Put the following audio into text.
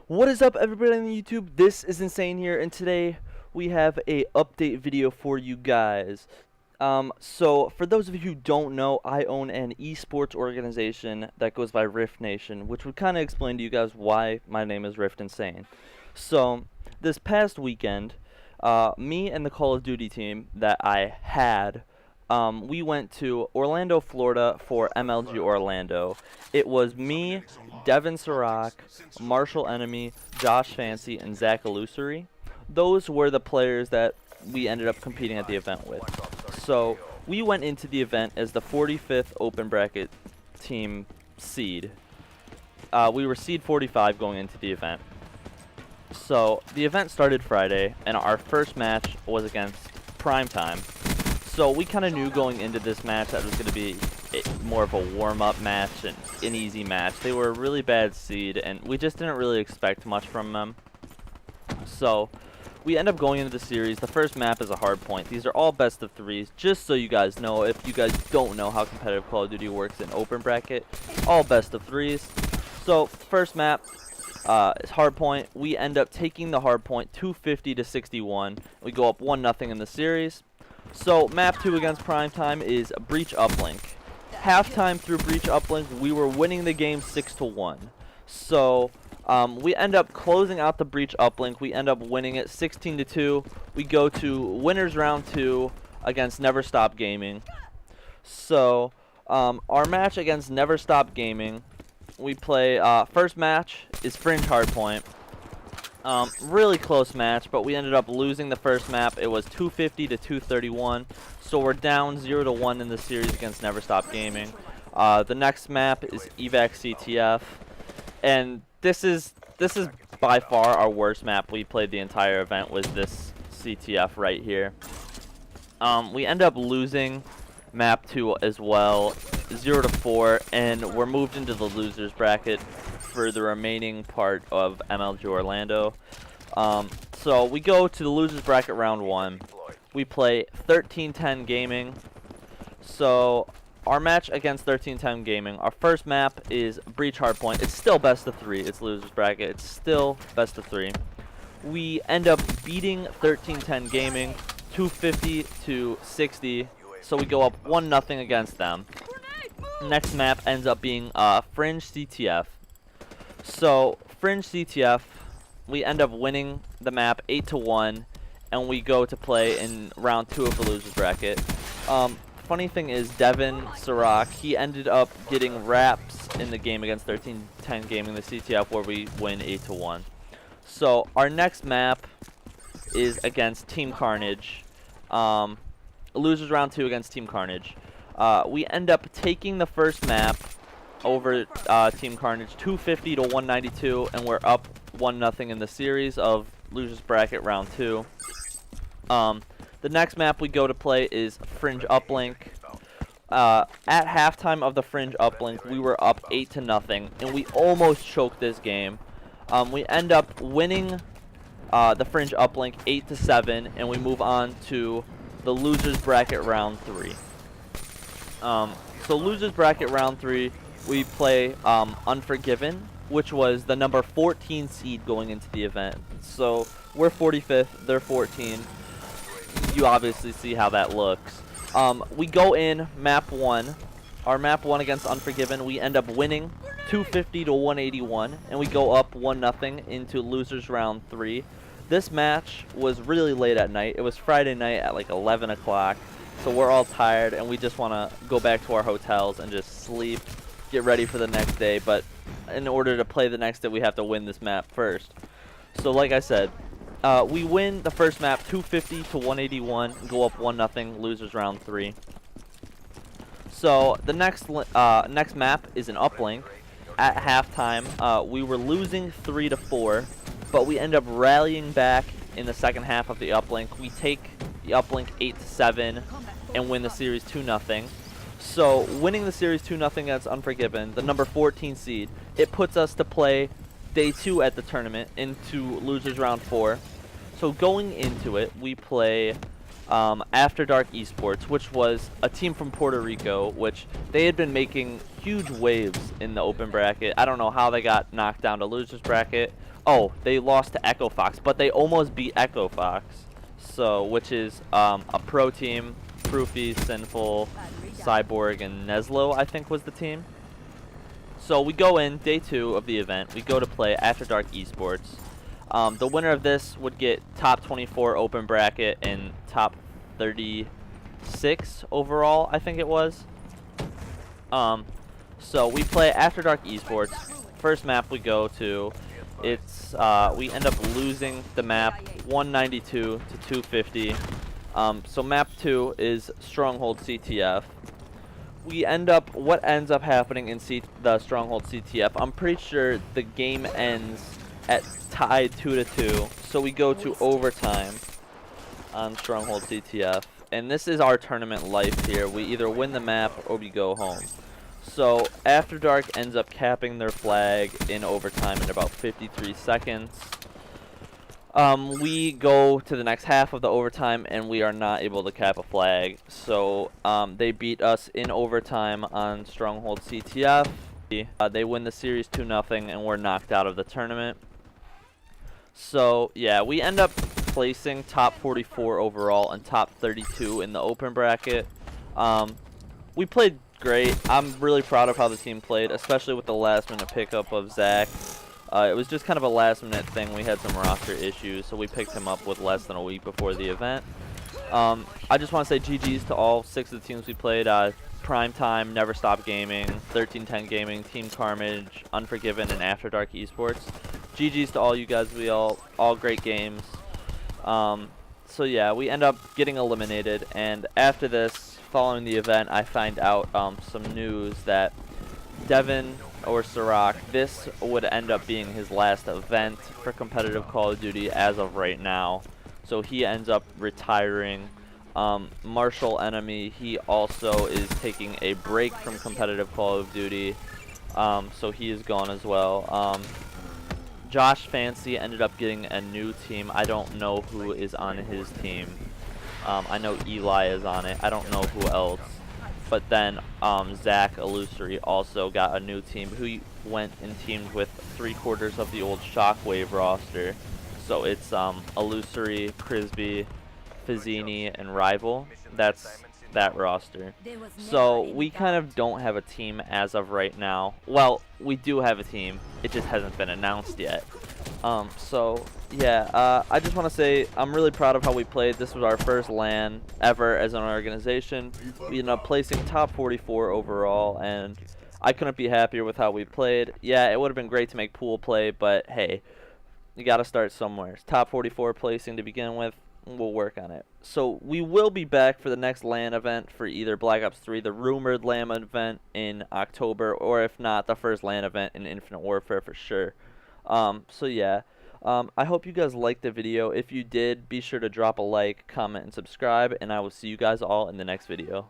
What is up, everybody on YouTube? This is Insane here, and today we have a update video for you guys. So for those of you who don't know, I own an esports organization that goes by RiFt Nation, which would kind of explain to you guys why my name is RiFt Insane. So this past weekend, me and the Call of Duty team that I had, we went to Orlando, Florida for MLG Orlando. It was me, Devin Sirac, Marshall Enemy, Josh Fancy, and Zach Illusory. Those were the players that we ended up competing at the event with. So we went into the event as the 45th open bracket team seed. We were seed 45 going into the event. So the event started Friday, and our first match was against Primetime. So we kind of knew going into this match that it was going to be more of a warm-up match and an easy match. They were a really bad seed, and we just didn't really expect much from them. So we end up going into the series. The first map is a hard point. These are all best of threes, just so you guys know. If you guys don't know how competitive Call of Duty works in open bracket, all best of threes. So first map is hard point. We end up taking the hard point 250 to 61. We go up 1-0 in the series. So map 2 against Primetime is Breach Uplink. Halftime through Breach Uplink, we were winning the game 6-1. So we end up closing out the Breach Uplink. We end up winning it 16-2. We go to winners round 2 against Never Stop Gaming. So our match against Never Stop Gaming, we play first match is Fringe Hardpoint. Really close match, but we ended up losing the first map. It was 250 to 231, so we're down 0-1 in the series against Never Stop Gaming. The next map is Evac CTF, and this is by far our worst map we played the entire event. Was this CTF right here. We end up losing map 2 as well, 0-4, and we're moved into the losers bracket for the remaining part of MLG Orlando. So we go to the losers bracket round 1. We play 1310 Gaming. So our match against 1310 Gaming, our first map is Breach Hardpoint. It's still best of 3. It's losers bracket. It's still best of 3. We end up beating 1310 Gaming 250 to 60. So we go up 1-0 against them. Next map ends up being Fringe CTF. So Fringe CTF, we end up winning the map 8-1, and we go to play in round 2 of the losers bracket. Funny thing is, Devin Sirac, he ended up getting wraps in the game against 1310 Gaming, the CTF, where we win 8-1. So our next map is against Team Carnage. Losers round 2 against Team Carnage. We end up taking the first map over Team Carnage 250 to 192, and we're up 1-0 in the series of losers bracket round 2. The next map we go to play is Fringe Uplink. At halftime of the Fringe Uplink, we were up 8-0, and we almost choked this game. We end up winning the Fringe Uplink 8-7, and we move on to the losers bracket round 3. So losers bracket round 3, we play Unforgiven, which was the number 14 seed going into the event. So we're 45th, they're 14. You obviously see how that looks. We go in map 1. Our map 1 against Unforgiven, we end up winning 250 to 181, and we go up 1-0 into losers round 3. This match was really late at night. It was Friday night at like 11 o'clock. So we're all tired, and we just want to go back to our hotels and just sleep, get ready for the next day. But in order to play the next day, we have to win this map first. So like I said, we win the first map 250 to 181, go up 1-0, losers round 3. So the next map is an uplink. At halftime, we were losing 3-4, but we end up rallying back in the second half of the uplink. We take the uplink 8-7 and win the series 2-0. So winning the series 2-0 against Unforgiven, the number 14 seed, it puts us to play day 2 at the tournament into losers round 4. So going into it, we play After Dark Esports, which was a team from Puerto Rico, which they had been making huge waves in the open bracket. I don't know how they got knocked down to losers bracket. Oh, they lost to Echo Fox, but they almost beat Echo Fox, so which is a pro team. Proofy, Sinful, Cyborg, and Neslo, I think, was the team. So we go in day 2 of the event. We go to play After Dark Esports. The winner of this would get top 24 open bracket and top 36 overall, I think it was. So we play After Dark Esports. First map we go to, it's we end up losing the map 192 to 250. So map 2 is Stronghold CTF. What ends up happening in the Stronghold CTF, I'm pretty sure the game ends at tied 2-2. So we go to overtime on Stronghold CTF. And this is our tournament life here. We either win the map or we go home. So After Dark ends up capping their flag in overtime in about 53 seconds. We go to the next half of the overtime and we are not able to cap a flag. So they beat us in overtime on Stronghold CTF. They win the series 2-0 and we're knocked out of the tournament. So yeah, we end up placing top 44 overall and top 32 in the open bracket. We played great. I'm really proud of how the team played, especially with the last minute pickup of Zach. It was just kind of a last minute thing. We had some roster issues, so we picked him up with less than a week before the event. I just want to say GG's to all 6 of the teams we played. Prime Time, Never Stop Gaming, 1310 Gaming, Team Carnage, Unforgiven, and After Dark Esports. GG's to all you guys. We all great games. So yeah, we end up getting eliminated, and after this, following the event, I find out some news that Devin or Sirach, this would end up being his last event for competitive Call of Duty as of right now. So he ends up retiring. Marshall Enemy, he also is taking a break from competitive Call of Duty. So he is gone as well. Josh Fancy ended up getting a new team. I don't know who is on his team. I know Eli is on it. I don't know who else. But then Zach Illusory also got a new team who went and teamed with 3/4 of the old Shockwave roster. So it's Illusory, Crisby, Fizzini, and Rival. That's that roster. So we kind of don't have a team as of right now. Well, we do have a team. It just hasn't been announced yet. So yeah, I just want to say I'm really proud of how we played. This was our first LAN ever as an organization. We ended up placing top 44 overall, and I couldn't be happier with how we played. Yeah, it would have been great to make pool play, but hey, you got to start somewhere. Top 44 placing to begin with. We'll work on it. So we will be back for the next LAN event for either Black Ops 3, the rumored LAN event in October, or if not, the first LAN event in Infinite Warfare for sure. So yeah, I hope you guys liked the video. If you did, be sure to drop a like, comment, and subscribe, and I will see you guys all in the next video.